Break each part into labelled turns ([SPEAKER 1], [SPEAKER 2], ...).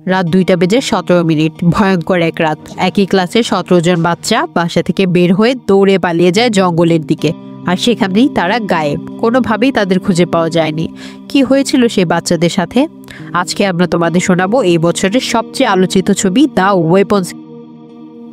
[SPEAKER 1] রাত 2:17 ভয়ঙ্কর এক রাত। একই ক্লাসের 17 জন বাচ্চা বাসা থেকে বের হয়ে দৌড়ে পালিয়ে যায় জঙ্গলের দিকে, আর সেখানেই তারা গায়েব। কোনোভাবেই তাদের খুঁজে পাওয়া যায়নি। কি হয়েছিল সেই বাচ্চাদের সাথে? আজকে আমরা তোমাদের শোনাবো এই বছরের সবচেয়ে আলোচিত ছবি দ্য ওয়েপন্স।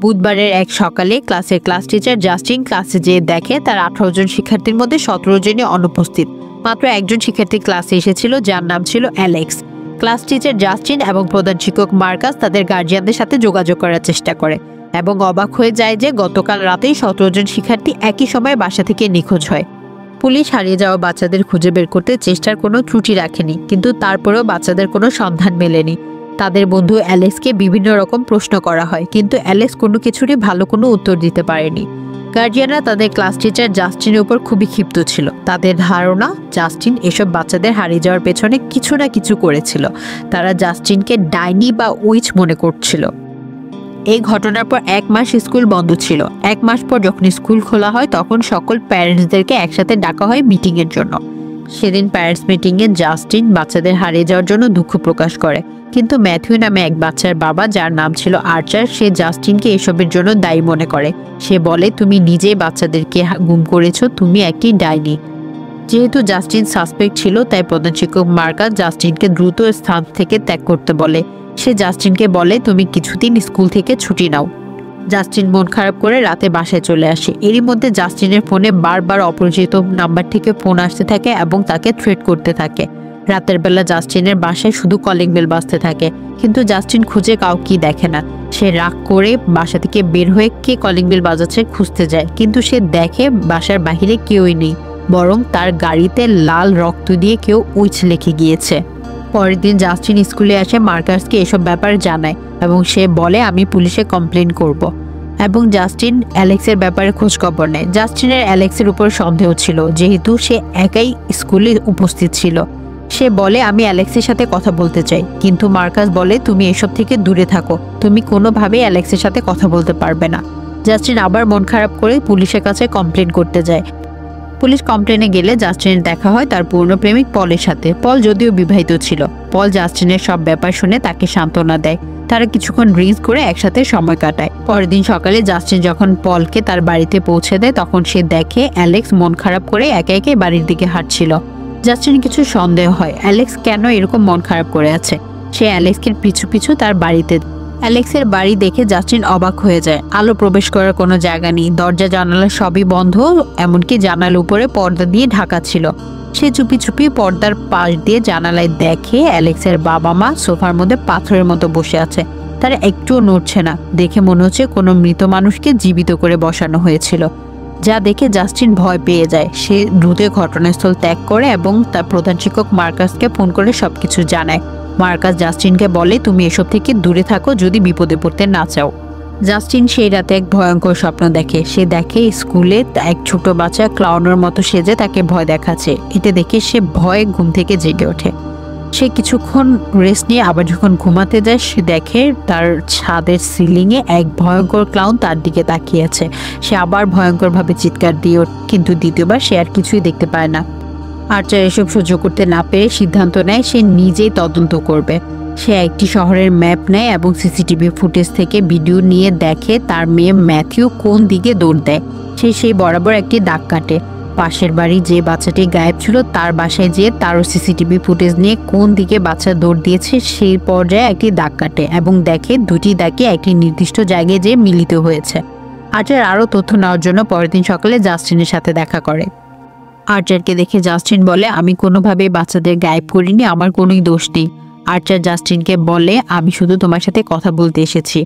[SPEAKER 1] বুধবারের এক সকালে ক্লাসের ক্লাস টিচার জাস্টিন ক্লাসে যেয়ে দেখে তার 18 জন শিক্ষার্থীর মধ্যে 17 জনই অনুপস্থিত। মাত্র একজন শিক্ষার্থী ক্লাসে এসেছিল, যার নাম ছিল অ্যালেক্স। ক্লাস টিচার জাস্টিন এবং প্রধান শিক্ষক মার্কাস তাদের গার্জিয়ানদের সাথে যোগাযোগ করার চেষ্টা করে এবং অবাক হয়ে যায় যে গতকাল রাতেই 17 জন শিক্ষার্থী একই সময়ে বাসা থেকে নিখোঁজ হয়। পুলিশ হারিয়ে যাওয়া বাচ্চাদের খুঁজে বের করতে চেষ্টার কোনো ত্রুটি রাখেনি, কিন্তু তারপরেও বাচ্চাদের কোনো সন্ধান মেলেনি। তাদের বন্ধু অ্যালেক্সকে বিভিন্ন রকম প্রশ্ন করা হয়, কিন্তু অ্যালেক্স কোনো কিছুরই ভালো কোনো উত্তর দিতে পারেনি। গার্জিয়ানরা তাদের ক্লাস টিচার জাস্টিনের উপর খুবই ক্ষিপ্ত ছিল। তাদের ধারণা জাস্টিন এসব বাচ্চাদের হারিয়ে যাওয়ার পেছনে কিছু না কিছু করেছিল। তারা জাস্টিনকে ডাইনি বা উইচ মনে করছিল। এই ঘটনার পর 1 মাস স্কুল বন্ধ ছিল। 1 মাস পর যখন স্কুল খোলা হয় তখন সকল প্যারেন্টসদেরকে একসাথে ডাকা হয় মিটিংয়ের জন্য। সেদিন প্যারেন্টস মিটিংয়ে জাস্টিন বাচ্চাদের হারিয়ে যাওয়ার জন্য দুঃখ প্রকাশ করে, কিন্তু ম্যাথিউ নামে এক বাচ্চার বাবা, যার নাম ছিল আর্চার, সে জাস্টিনকে এসবের জন্য দায়ী মনে করে। সে বলে, তুমি নিজেই বাচ্চাদেরকে গুম করেছো, তুমি একটি ডাইনি। যেহেতু জাস্টিন সাসপেক্ট ছিল, তাই প্রধান শিক্ষক মার্কাস জাস্টিনকে দ্রুত স্থান থেকে ত্যাগ করতে বলে। সে জাস্টিনকে বলে, তুমি কিছুদিন স্কুল থেকে ছুটি নাও। জাস্টিন মন খারাপ করে রাতে বাসায় চলে আসে। এরই মধ্যে জাস্টিনের ফোনে বারবার অপরিচিত নাম্বার থেকে ফোন আসতে থাকে এবং তাকে থ্রেট করতে থাকে। রাতের বেলা জাস্টিনের বাসায় শুধু কলিং বেল বাজতে থাকে, কিন্তু জাস্টিন খুঁজে কাউকে দেখে না। সে রাগ করে বাসা থেকে বের হয়ে কে কলিং বেল বাজাচ্ছে খুঁজতে যায়, কিন্তু সে দেখে বাসার বাহিরে কেউই নেই, বরং তার গাড়িতে লাল রক্ত দিয়ে কেউ উইচ লিখে গিয়েছে। পরের দিন জাস্টিন স্কুলে আসে, মার্কাসকে এসব ব্যাপার জানায় এবং সে বলে, আমি পুলিশে কমপ্লেন করব। এবং জাস্টিন অ্যালেক্সের ব্যাপারে খোঁজ খবর নেয়। জাস্টিনের অ্যালেক্সের উপর সন্দেহ ছিল, যেহেতু সে একাই স্কুলে উপস্থিত ছিল। সে বলে, আমি অ্যালেক্সের সাথে কথা বলতে চাই, কিন্তু মার্কাস বলে, তুমি এসব থেকে দূরে থাকো, তুমি কোনোভাবেই অ্যালেক্সের সাথে কথা বলতে পারবে না। জাস্টিন আবার মন খারাপ করে পুলিশের কাছে কমপ্লেন করতে যায়। পুলিশ কমপ্লেনে গেলে জাস্টিনের দেখা হয় তার পুরনো প্রেমিক পলের সাথে। পল যদিও বিবাহিত ছিল। পল জাস্টিনের সব ব্যাপার শুনে তাকে সান্ত্বনা দেয়। তারা কিছুক্ষণ ড্রিঙ্কস করে একসাথে সময় কাটায়। পরের দিন সকালে জাস্টিন যখন পলকে তার বাড়িতে পৌঁছে দেয়, তখন সে দেখে অ্যালেক্স মন খারাপ করে একে একে বাড়ির দিকে হাঁটছিল। জাস্টিন কিছু সন্দেহ হয়, অ্যালেক্স কেন এরকম মন খারাপ করে আছে। সে অ্যালেক্সের পিছু পিছু তার বাড়িতে। অ্যালেক্সের বাড়ি দেখে জাস্টিন অবাক হয়ে যায়। আলো প্রবেশ করার কোনো জায়গা নেই, দরজা জানালা সবই বন্ধ, এমনকি জানালার উপরে পর্দা দিয়ে ঢাকা ছিল। সে চুপি চুপি পর্দার পাশ দিয়ে জানালায় দেখে অ্যালেক্সের বাবা মা সোফার মধ্যে পাথরের মতো বসে আছে। তারা একটুও নড়ছে না। দেখে মনে হচ্ছে কোনো মৃত মানুষকে জীবিত করে বসানো হয়েছিল, যা দেখে জাস্টিন ভয় পেয়ে যায়। সে দ্রুত ঘটনাস্থল ত্যাগ করে এবং তার প্রধান শিক্ষক মার্কাসকে ফোন করে সবকিছু জানায়। মার্কাস জাস্টিনকে বলে, তুমি এসব থেকে দূরে থাকো যদি বিপদে পড়তে না চাও। জাস্টিন সেই রাতে এক ভয়ঙ্কর স্বপ্ন দেখে। সে দেখে স্কুলে এক ছোট বাচ্চা ক্লাউনের মতো সেজে তাকে ভয় দেখাচ্ছে। এটা দেখে সে ভয়ে ঘুম থেকে জেগে ওঠে। সে কিছুক্ষণ রেস্ট নিয়ে আবার যখন ঘুমাতে যায়, সে দেখে তার ছাদের সিলিংয়ে এক ভয়ঙ্কর ক্লাউন তার দিকে তাকিয়ে আছে। সে আবার ভয়ঙ্করভাবে চিৎকার দিয়ে ওঠে, কিন্তু দ্বিতীয়বার সে আর কিছুই দেখতে পায় না। আর্চার এসব সহ্য করতে না পেরে সিদ্ধান্ত নেয় সে নিজেই তদন্ত করবে। সে একটি শহরের ম্যাপ নেয় এবং সিসিটিভি ফুটেজ থেকে ভিডিও নিয়ে দেখে তার মেয়ে ম্যাথিউ কোন দিকে দৌড় দেয়। সে সেই বরাবর একটি দাগ কাটে। পাশের বাড়ি যে বাচ্চাটি গায়েব ছিল তার বাসায় যেয়ে তারও সিসিটিভি ফুটেজ নিয়ে কোন দিকে বাচ্চা দৌড় দিয়েছে সেই পর্যায়ে একটি দাগ কাটে এবং দেখে দুটি দাগে একটি নির্দিষ্ট জায়গায় যেয়ে মিলিত হয়েছে। আর্চার আরও তথ্য নেওয়ার জন্য পরের দিন সকালে জাস্টিনের সাথে দেখা করে। আর্চারকে দেখে জাস্টিন বলে, আমি কোনোভাবেই বাচ্চাদের গায়েব করিনি, আমার কোনোই দোষ নেই। আর্চার জাস্টিনকে বলে, আমি শুধু তোমার সাথে কথা বলতে এসেছি।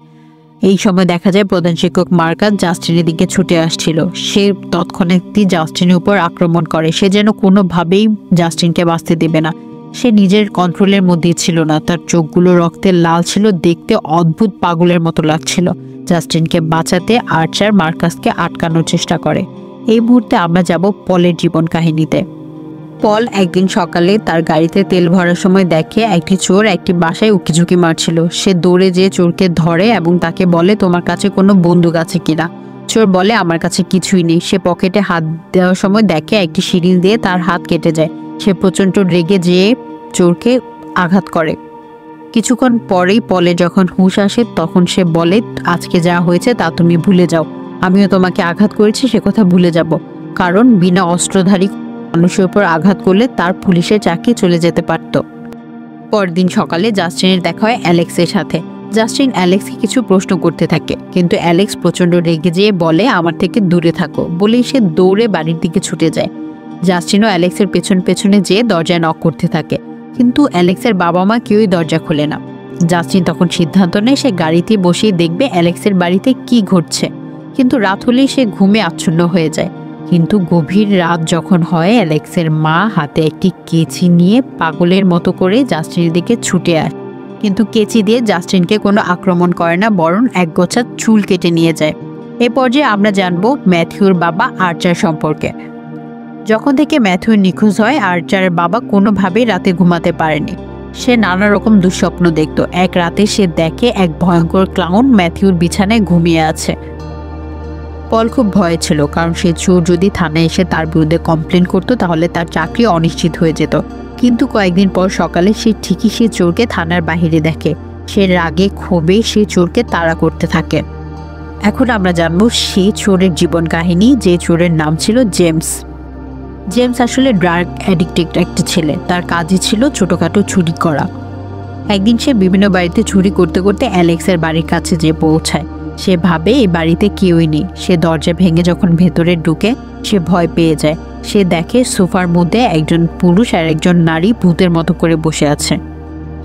[SPEAKER 1] এই সময় দেখা যায় প্রধান শিক্ষক মার্কাস জাস্টিনের দিকে ছুটে আসছিল। সে তৎক্ষণাৎই জাস্টিনের উপর আক্রমণ করে। সে যেন কোনোভাবেই জাস্টিনকে বাঁচতে দেবে না। সে নিজের কন্ট্রোলের মধ্যেই ছিল না। তার চোখগুলো রক্তের লাল ছিল, দেখতে অদ্ভুত পাগলের মতো লাগছিল। জাস্টিনকে বাঁচাতে আর্চার মার্কাসকে আটকানোর চেষ্টা করে। এই মুহূর্তে আমরা যাব পলের জীবন কাহিনীতে। পল একদিন সকালে তার গাড়িতে তেল ভরার সময় দেখে একটি চোর একটি বাসায় উকিঝুঁকি মারছিল। সে দৌড়ে যেয়ে চোরকে ধরে এবং তাকে বলে, তোমার কাছে কোনো বন্দুক আছে কিনা। চোর বলে, আমার কাছে কিছুই নেই। সে পকেটে হাত দেওয়ার সময় দেখে একটি সিরিঞ্জ দিয়ে তার হাত কেটে যায়। সে প্রচণ্ড রেগে যেয়ে চোরকে আঘাত করে, কিছুক্ষণ পরেই পলে যখন হুঁশ আসে তখন সে বলে, আজকে যা হয়েছে তা তুমি ভুলে যাও, আমিও তোমাকে আঘাত করেছি সে কথা ভুলে যাব, কারণ বিনা অস্ত্রধারী মানুষের উপর আঘাত করলে তার পুলিশের চাকরি চলে যেতে পারত। পরদিন সকালে জাস্টিনের দেখা হয় অ্যালেক্সের সাথে। জাস্টিন অ্যালেক্সকে কিছু প্রশ্ন করতে থাকে, কিন্তু অ্যালেক্স প্রচণ্ড রেগে যেয়ে বলে আমার থেকে দূরে থাকো, বলেই সে দৌড়ে বাড়ির দিকে ছুটে যায়। জাস্টিনও অ্যালেক্সের পেছনে যেয়ে দরজায় নক করতে থাকে, কিন্তু অ্যালেক্সের বাবা মা কেউই দরজা খোলে না। জাস্টিন তখন সিদ্ধান্ত নেয় সে গাড়িতে বসেই দেখবে অ্যালেক্সের বাড়িতে কি ঘটছে, কিন্তু রাত হলেই সে ঘুমে আচ্ছন্ন হয়ে যায়। কিন্তু গভীর রাত যখন হয়, অ্যালেক্সের মা হাতে একটি কেচি নিয়ে পাগলের মতো করে জাস্টিনের দিকে ছুটে আসে, কিন্তু কেচি দিয়ে জাস্টিনকে কোনো আক্রমণ করে না, বরং একগোছা চুল কেটে নিয়ে যায়। এ পর্যায়ে আমরা জানবো ম্যাথিউর বাবা আর্চার সম্পর্কে। যখন থেকে ম্যাথিউ নিখোঁজ হয়, আর্চারের বাবা কোনোভাবেই রাতে ঘুমাতে পারেনি। সে নানা রকম দুঃস্বপ্ন দেখত। এক রাতে সে দেখে এক ভয়ঙ্কর ক্লাউন ম্যাথিউর বিছানায় ঘুমিয়ে আছে। পল খুব ভয়ে ছিল, কারণ সে চোর যদি থানায় এসে তার বিরুদ্ধে কমপ্লেন করতো তাহলে তার চাকরি অনিশ্চিত হয়ে যেত। কিন্তু কয়েকদিন পর সকালে সে ঠিকই সে চোরকে থানার বাহিরে দেখে। সে রাগে ক্ষোভে সে চোরকে তাড়া করতে থাকে। এখন আমরা জানবো সেই চোরের জীবন কাহিনী, যে চোরের নাম ছিল জেমস। জেমস আসলে ড্রাগ অ্যাডিক্টেড একটা ছেলে। তার কাজই ছিল ছোটোখাটো চুরি করা। একদিন সে বিভিন্ন বাড়িতে চুরি করতে করতে অ্যালেক্সের বাড়ির কাছে যেয়ে পৌঁছায়। সে ভাবে এই বাড়িতে কেউই নেই। সে দরজা ভেঙে যখন ভেতরে ঢুকে সে ভয় পেয়ে যায়। সে দেখে সোফার মধ্যে একজন পুরুষ আর একজন নারী ভূতের মতো করে বসে আছে।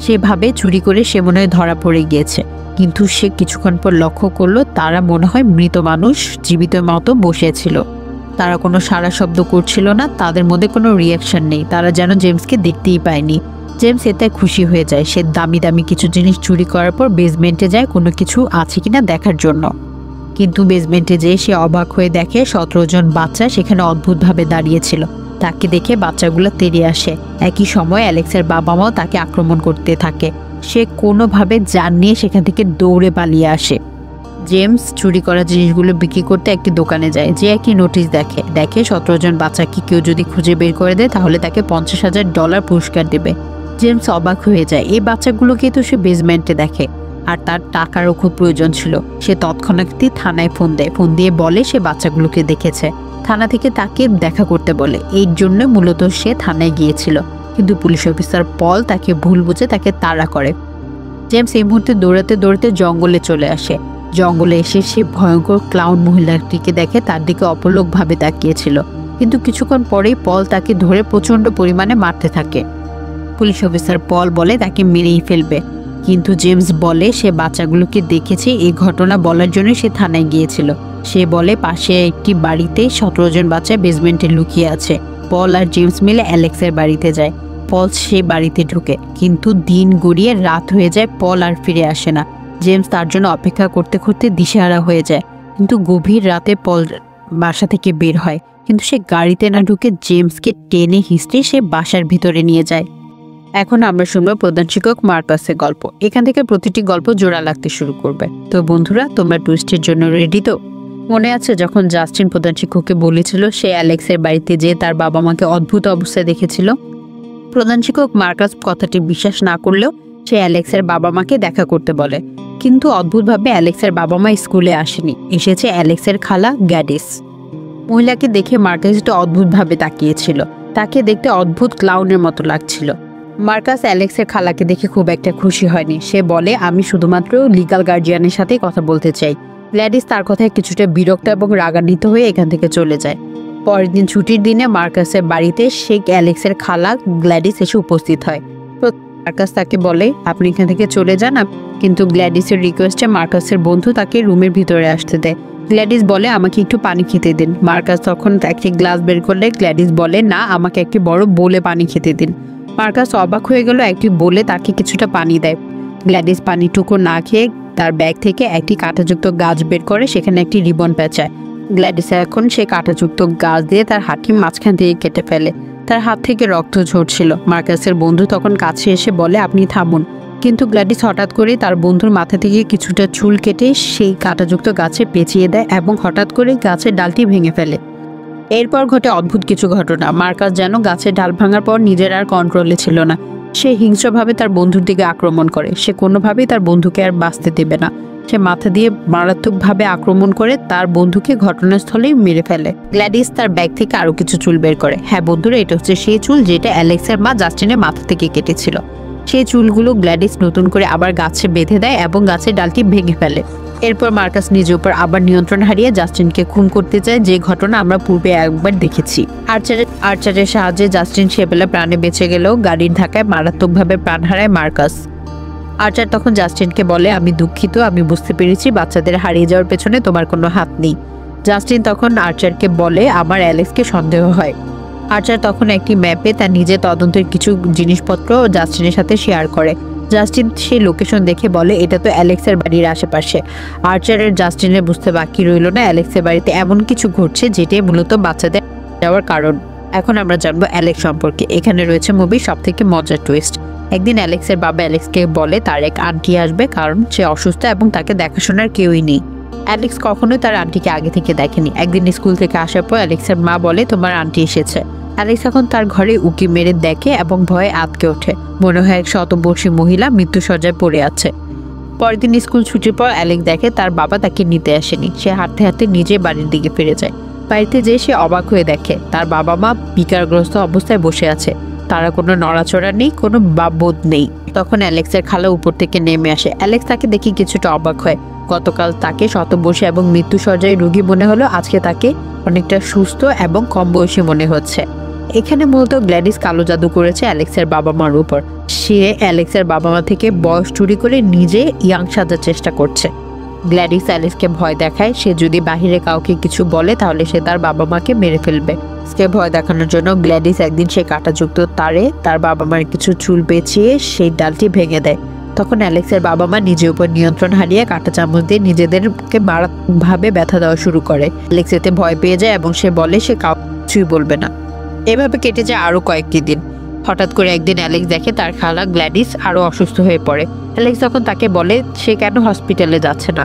[SPEAKER 1] সে ভাবে চুরি করে সে মনে হয় ধরা পড়ে গিয়েছে, কিন্তু সে কিছুক্ষণ পর লক্ষ্য করলো তারা মনে হয় মৃত মানুষ জীবিত মতো বসেছিল। তারা কোনো সাড়া শব্দ করছিল না, তাদের মধ্যে কোনো রিয়াকশন নেই। তারা যেন জেমসকে দেখতেই পায়নি। জেমস এতে খুশি হয়ে যায়। সে দামি দামি কিছু জিনিস চুরি করার পর বেসমেন্টে যায় কোনো কিছু আছে কিনা দেখার জন্য। কিন্তু বেসমেন্টে যেয়ে সে অবাক হয়ে দেখে 17 জন বাচ্চা সেখানে অদ্ভুতভাবে দাঁড়িয়েছিল। তাকে দেখে বাচ্চাগুলো তেড়ে আসে। একই সময় অ্যালেক্সের বাবা মাও তাকে আক্রমণ করতে থাকে। সে কোনোভাবে জান নিয়ে সেখান থেকে দৌড়ে পালিয়ে আসে। জেমস চুরি করা জিনিসগুলো বিক্রি করতে একটি দোকানে যায়, যে একটি নোটিশ দেখে 17 জন বাচ্চাকে কেউ যদি খুঁজে বের করে দেয় তাহলে তাকে $50,000 পুরস্কার দেবে। জেমস অবাক হয়ে যায়। এই বাচ্চাগুলোকে তো সে বেসমেন্টে দেখে, আর তার টাকারও খুব প্রয়োজন ছিল। সে তৎক্ষণাৎই থানায় ফোন দেয়। ফোন দিয়ে বলে সে বাচ্চাগুলোকে দেখেছে। থানা থেকে তাকে দেখা করতে বলে। এই জন্য মূলত সে থানায় গিয়েছিল, কিন্তু পুলিশ অফিসার পল তাকে ভুল বুঝে তাকে তাড়া করে। জেমস এই মুহূর্তে দৌড়াতে দৌড়াতে জঙ্গলে চলে আসে। জঙ্গলে এসে সে ভয়ঙ্কর ক্লাউন মহিলাটিকে দেখে, তার দিকে অপলকভাবে তাকিয়েছিল। কিন্তু কিছুক্ষণ পরেই পল তাকে ধরে প্রচণ্ড পরিমাণে মারতে থাকে। পুলিশ অফিসার পল বলে তাকে মেরেই ফেলবে, কিন্তু জেমস বলে সে বাচ্চাগুলোকে দেখেছে। এই ঘটনা বলার জন্য সে থানায় গিয়েছিল। সে বলে পাশে একটি বাড়িতে 17 জন বাচ্চা বেসমেন্টে লুকিয়ে আছে। পল আর জেমস মিলে অ্যালেক্সের বাড়িতে যায়। পল সে বাড়িতে ঢুকে, কিন্তু দিন গড়িয়ে রাত হয়ে যায়। পল আর ফিরে আসে না। জেমস তার জন্য অপেক্ষা করতে করতে দিশেহারা হয়ে যায়। কিন্তু গভীর রাতে পল বাসা থেকে বের হয়, কিন্তু সে গাড়িতে না ঢুকে জেমসকে টেনে হিঁচড়ে সে বাসার ভিতরে নিয়ে যায়। এখন আমরা শুনবো প্রধান শিক্ষক মার্কাসের গল্প। এখান থেকে প্রতিটি গল্প জোড়া লাগতে শুরু করবে। তো বন্ধুরা, তোমরা টুইস্টের জন্য রেডি তো? মনে আছে যখন জাস্টিন প্রধান শিক্ষককে বলেছিল সে অ্যালেক্সের বাড়িতে যেয়ে তার বাবা মাকে অদ্ভুত অবস্থায় দেখেছিল? প্রধান শিক্ষক মার্কাস কথাটি বিশ্বাস না করলেও সে অ্যালেক্সের বাবা মাকে দেখা করতে বলে। কিন্তু অদ্ভুতভাবে অ্যালেক্সের বাবা মা স্কুলে আসেনি, এসেছে অ্যালেক্সের খালা গ্ল্যাডিস। মহিলাকে দেখে মার্কাস একটু অদ্ভুতভাবে তাকিয়েছিল। তাকে দেখতে অদ্ভুত ক্লাউনের মতো লাগছিল। মার্কাস অ্যালেক্সের খালাকে দেখে খুব একটা খুশি হয়নি। সে বলে আমি শুধুমাত্র লিগ্যাল গার্জিয়ানের সাথে কথা বলতে চাই। গ্ল্যাডিস তার কথায় কিছুটা বিরক্ত এবং রাগান্বিত হয়ে এখান থেকে চলে যায়। পরের দিন ছুটির দিনে মার্কাসের বাড়িতে সেই অ্যালেক্সের খালা গ্ল্যাডিস এসে উপস্থিত হয়। মার্কাস তাকে বলে আপনি এখান থেকে চলে যান, কিন্তু গ্ল্যাডিসের রিকোয়েস্টে মার্কাসের বন্ধু তাকে রুমের ভিতরে আসতে দেয়। গ্ল্যাডিস বলে আমাকে একটু পানি খেতে দিন। মার্কাস তখন একটি গ্লাস বের করলে গ্ল্যাডিস বলে না, আমাকে একটি বড় বোলে পানি খেতে দিন। মার্কাস অবাক হয়ে গেল, একটি বোলে তাকে কিছুটা পানি দেয়। গ্ল্যাডিস পানিটুকু না খেয়ে তার ব্যাগ থেকে একটি কাঁটাযুক্ত গাছ বের করে সেখানে একটি রিবন পেঁচায়। গ্ল্যাডিস এখন সেই কাঁটাযুক্ত গাছ দিয়ে তার হাতটি মাঝখান থেকে কেটে ফেলে। তার হাত থেকে রক্ত ঝরছিল। মার্কাসের বন্ধু তখন কাছে এসে বলে আপনি থামুন, কিন্তু গ্ল্যাডিস হঠাৎ করে তার বন্ধুর মাথা থেকে কিছুটা চুল কেটে সেই কাঁটাযুক্ত গাছে পেঁচিয়ে দেয় এবং হঠাৎ করে গাছের ডালটি ভেঙে ফেলে। এরপর ঘটে অদ্ভুত কিছু ঘটনা। মার্কাস যেন গাছের ডাল ভাঙার পর নিজের আর কন্ট্রোলে ছিল না। সে হিংস্রভাবে তার বন্ধুর দিকে আক্রমণ করে। সে কোনোভাবেই তার বন্ধুকে আর বাঁচতে দেবে না। সে মাথা দিয়ে মারাত্মকভাবে আক্রমণ করে তার বন্ধুকে ঘটনাস্থলেই মেরে ফেলে। গ্ল্যাডিস তার ব্যাগ থেকে আরো কিছু চুল বের করে। হ্যাঁ বন্ধুরা, এটা হচ্ছে সেই চুল যেটা অ্যালেক্সের মা জাস্টিনের মাথা থেকে কেটেছিল। সেই চুলগুলো গ্ল্যাডিস নতুন করে আবার গাছে বেঁধে দেয় এবং গাছের ডালটি ভেঙে ফেলে। এরপর মার্কাস নিজের উপর আবার নিয়ন্ত্রণ হারিয়ে জাস্টিনকে খুন করতে চায়, যে ঘটনা আমরা পূর্বে একবার দেখেছি। আর্চারের সাহায্যে জাস্টিন সেবেলা প্রাণে বেঁচে গেলেও গাড়ির ধাক্কায় মারাত্মকভাবে প্রাণ হারায় মার্কাস। আর্চার তখন জাস্টিনকে বলে, আমি দুঃখিত, আমি বুঝতে পেরেছি বাচ্চাদের হারিয়ে যাওয়ার পেছনে তোমার কোনো হাত নেই। জাস্টিন তখন আর্চারকে বলে, আমার অ্যালেক্সকে সন্দেহ হয়। আর্চার তখন একটি ম্যাপে তার নিজের তদন্তের কিছু জিনিসপত্র জাস্টিনের সাথে শেয়ার করে। জাস্টিন সেই লোকেশন দেখে বলে, এটা তো অ্যালেক্সের বাড়ির আশেপাশে। আর্চারের জাস্টিনের বুঝতে বাকি রইল না অ্যালেক্সের বাড়িতে এমন কিছু ঘটছে যেটাই মূলত বাচ্চাদের যাওয়ার কারণ। এখন আমরা জানবো অ্যালেক্স সম্পর্কে। এখানে রয়েছে মুভির সব থেকে মজার টুইস্ট। একদিন অ্যালেক্সের বাবা অ্যালেক্সকে বলে তার এক আন্টি আসবে, কারণ সে অসুস্থ এবং তাকে দেখাশোনার কেউই নেই। অ্যালেক্স কখনোই তার আন্টিকে আগে থেকে দেখেনি। একদিন স্কুল থেকে আসার পর অ্যালেক্সের মা বলে, তোমার আন্টি এসেছে। অ্যালেক্স এখন তার ঘরে উকি মেরে দেখে এবং ভয়ে আঁতকে ওঠে। মনে হয় এক শতবর্ষী মহিলা মৃত্যুসজ্জায় পড়ে আছে। পরের দিন স্কুল ছুটির পর অ্যালেক্স দেখে তার বাবা তাকে নিতে আসেনি। সে হাঁটতে হাঁটতে নিজে বাড়ির দিকে ফিরে যায়। বাড়িতে যেয়ে সে অবাক হয়ে দেখে তার বাবা মা বিকারগ্রস্ত অবস্থায় বসে আছে। তারা কোনো নড়াচড়া নেই, কোনো বোধ নেই। তখন অ্যালেক্সের খালা উপর থেকে নেমে আসে। অ্যালেক্স তাকে দেখে কিছুটা অবাক হয়। গতকাল তাকে শতবর্ষী এবং মৃত্যুসজ্জায় রোগী মনে হলো, আজকে তাকে অনেকটা সুস্থ এবং কম বয়সী মনে হচ্ছে। এখানে মূলত গ্ল্যাডিস কালো জাদু করেছে অ্যালেক্সের বাবা মার উপর। সে অ্যালেক্সের বাবা মা থেকে বয়স চুরি করে নিজে ইয়াং সাজার চেষ্টা করছে। গ্ল্যাডিস অ্যালেক্সকে ভয় দেখায়, সে যদি বাহিরে কাউকে কিছু বলে তাহলে সে তার বাবা মাকে মেরে ফেলবে। সে ভয় দেখানোর জন্য গ্ল্যাডিস একদিন সে কাঁটাযুক্ত তারে তার বাবা মার কিছু চুল পেঁচিয়ে সেই ডালটি ভেঙে দেয়। তখন অ্যালেক্সের বাবা মা নিজের উপর নিয়ন্ত্রণ হারিয়ে কাঁটা চামচ দিয়ে নিজেদেরকে মারাত্মকভাবে ব্যথা দেওয়া শুরু করে। অ্যালেক্স এতে ভয় পেয়ে যায় এবং সে বলে সে কিছুই বলবে না। এভাবে কেটে যায় আরো কয়েকটি দিন। হঠাৎ করে একদিন অ্যালেক্স দেখে তার খালা গ্ল্যাডিস আরো অসুস্থ হয়ে পড়ে। অ্যালেক্স তখন তাকে বলে সে কেন হসপিটালে যাচ্ছে না।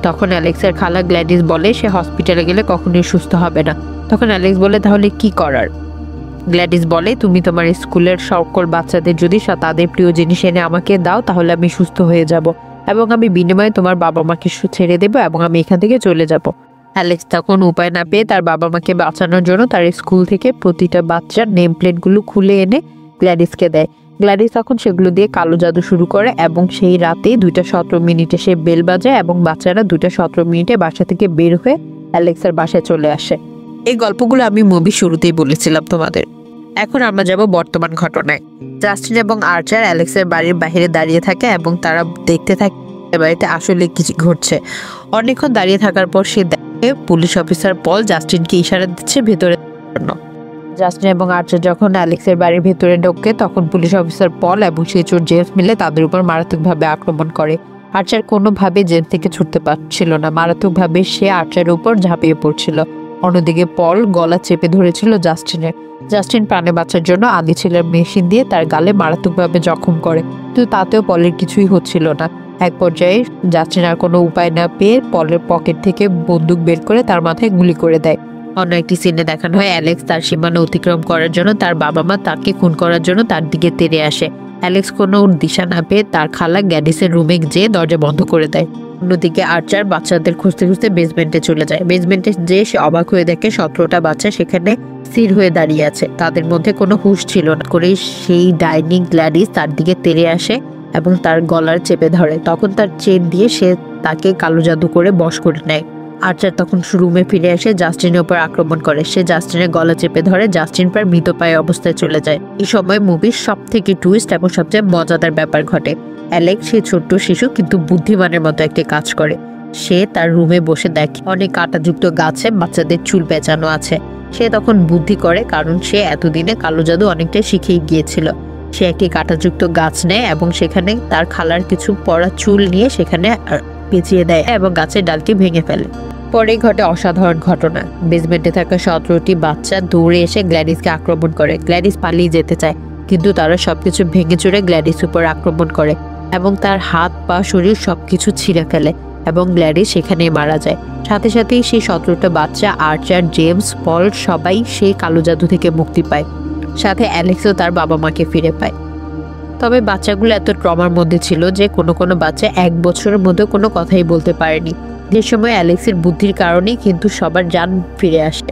[SPEAKER 1] তখন অ্যালেক্সের খালা গ্ল্যাডিস বলে সে হসপিটালে গেলে কখনোই সুস্থ হবে না। তখন অ্যালেক্স বলে, তাহলে কি করার? গ্ল্যাডিস বলে, তুমি তোমার স্কুলের সকল বাচ্চাদের যদি তাদের প্রিয় জিনিস এনে আমাকে দাও তাহলে আমি সুস্থ হয়ে যাব এবং আমি বিনিময়ে তোমার বাবা মাকে ছেড়ে দেবো এবং আমি এখান থেকে চলে যাব। অ্যালেক্স তখন উপায় না পেয়ে তার বাবা মাকে বাঁচানোর জন্য তার স্কুল থেকে প্রতিটা বাচ্চার নেম প্লেটগুলো খুলে এনে গ্ল্যাডিসকে দেয়। গ্ল্যাডিস তখন সেগুলো দিয়ে কালো জাদু শুরু করে এবং সেই রাতেই 2:17 সে বেল বাজায় এবং বাচ্চারা 2:17 বাসা থেকে বের হয়ে অ্যালেক্সের বাসায় চলে আসে। এই গল্পগুলো আমি মুভি শুরুতেই বলেছিলাম তোমাদের। এখন আমরা যাব বর্তমান ঘটনায়। জাস্টিন এবং আর্চার অ্যালেক্সের বাড়ির বাইরে দাঁড়িয়ে থাকে এবং তারা দেখতে থাকে বাড়িতে আসলে কিছু ঘটছে। অনেকক্ষণ দাঁড়িয়ে থাকার পর সে দেখে পুলিশ অফিসার পল জাস্টিনকে ইশারা দিচ্ছে ভেতরে জন্য। জাস্টিন এবং আর্চার যখন অ্যালেক্সের বাড়ির ভেতরে ঢোকে তখন পুলিশ অফিসার পল এবং সেই চোর জেমস মিলে তাদের উপর মারাত্মকভাবে আক্রমণ করে। আর্চার কোনোভাবে জেমস থেকে ছুটতে পারছিল না। মারাত্মকভাবে সে আর্চারের উপর ঝাঁপিয়ে পড়ছিল। অন্যদিকে পল গলা চেপে ধরেছিল জাস্টিনের। জাস্টিন প্রাণে বাঁচার জন্য আদি ছেলের মেশিন দিয়ে তার গালে মারাত্মকভাবে জখম করে, কিন্তু তাতেও পলের কিছুই হচ্ছিল না। এক পর্যায়ে জাস্টিন আর কোনো উপায় না পেয়ে পলের পকেট থেকে বন্দুক বের করে তার মাথায় গুলি করে দেয়। অন্য একটি সিনে দেখানো হয় অ্যালেক্স তার সীমানা অতিক্রম করার জন্য তার বাবা মা তাকে খুন করার জন্য তার দিকে তেড়ে আসে। অ্যালেক্স কোনো দিশা না পেয়ে তার খালা গ্ল্যাডিসের রুমে যেয়ে দরজা বন্ধ করে দেয়। অন্যদিকে আর্চার বাচ্চাদের খুঁজতে খুঁজতে বেসমেন্টে চলে যায়। বেসমেন্টে যেয়ে সে অবাক হয়ে দেখে 17টা বাচ্চা সেখানে স্থির হয়ে দাঁড়িয়ে আছে। তাদের মধ্যে কোনো হুঁশ ছিল না। করেই সেই ডাইনিং গ্ল্যাডিস তার দিকে তেড়ে আসে এবং তার গলার চেপে ধরে। তখন তার চেন দিয়ে সে তাকে কালো জাদু করে বশ করে নেয়। আর্চার তখন রুমে ফিরে এসে জাস্টিনের উপর আক্রমণ করে। সে জাস্টিনের গলা চেপে ধরে। জাস্টিন প্রায় মৃতপ্রায় অবস্থায় চলে যায়। এই সময় মুভির সব থেকে টুইস্ট এবং সবচেয়ে মজাদার ব্যাপার ঘটে। অ্যালেক্স সে ছোট্ট শিশু কিন্তু বুদ্ধিমানের মতো একটি কাজ করে। সে তার রুমে বসে দেখে অনেক কাঁটাযুক্ত গাছে বাচ্চাদের চুল পেঁচানো আছে। সে তখন বুদ্ধি করে, কারণ সে এতদিনে কালো জাদু অনেকটাই শিখেই গিয়েছিল। সে একটি কাঁটাযুক্ত গাছ নেয় এবং সেখানে তার খালার কিছু পড়া চুল নিয়ে সেখানে পেঁচিয়ে দেয় এবং গাছের ডালটি ভেঙে ফেলে। পরে ঘটে অসাধারণ ঘটনা। বেসমেন্টে থাকা 17টি বাচ্চা দৌড়ে এসে গ্ল্যাডিসকে আক্রমণ করে। গ্ল্যাডিস পালিয়ে যেতে চায়, কিন্তু তারা সবকিছু ভেঙে চুরে গ্ল্যাডিস উপর আক্রমণ করে এবং তার হাত পা শরীর সবকিছু ছিঁড়ে ফেলে এবং গ্ল্যাডিস সেখানেই মারা যায়। সাথে সাথেই সেই 17টা বাচ্চা আর্চার, জেমস, পল সবাই সেই কালো জাদু থেকে মুক্তি পায়। সাথে অ্যালেক্সও তার বাবা মাকে ফিরে পায়। তবে বাচ্চাগুলো এত ট্রমার মধ্যে ছিল যে কোনো কোনো বাচ্চা 1 বছরের মধ্যে কোনো কথাই বলতে পারেনি। যে সময় অ্যালেক্সের বুদ্ধির কারণেই কিন্তু সবার জান ফিরে আসে।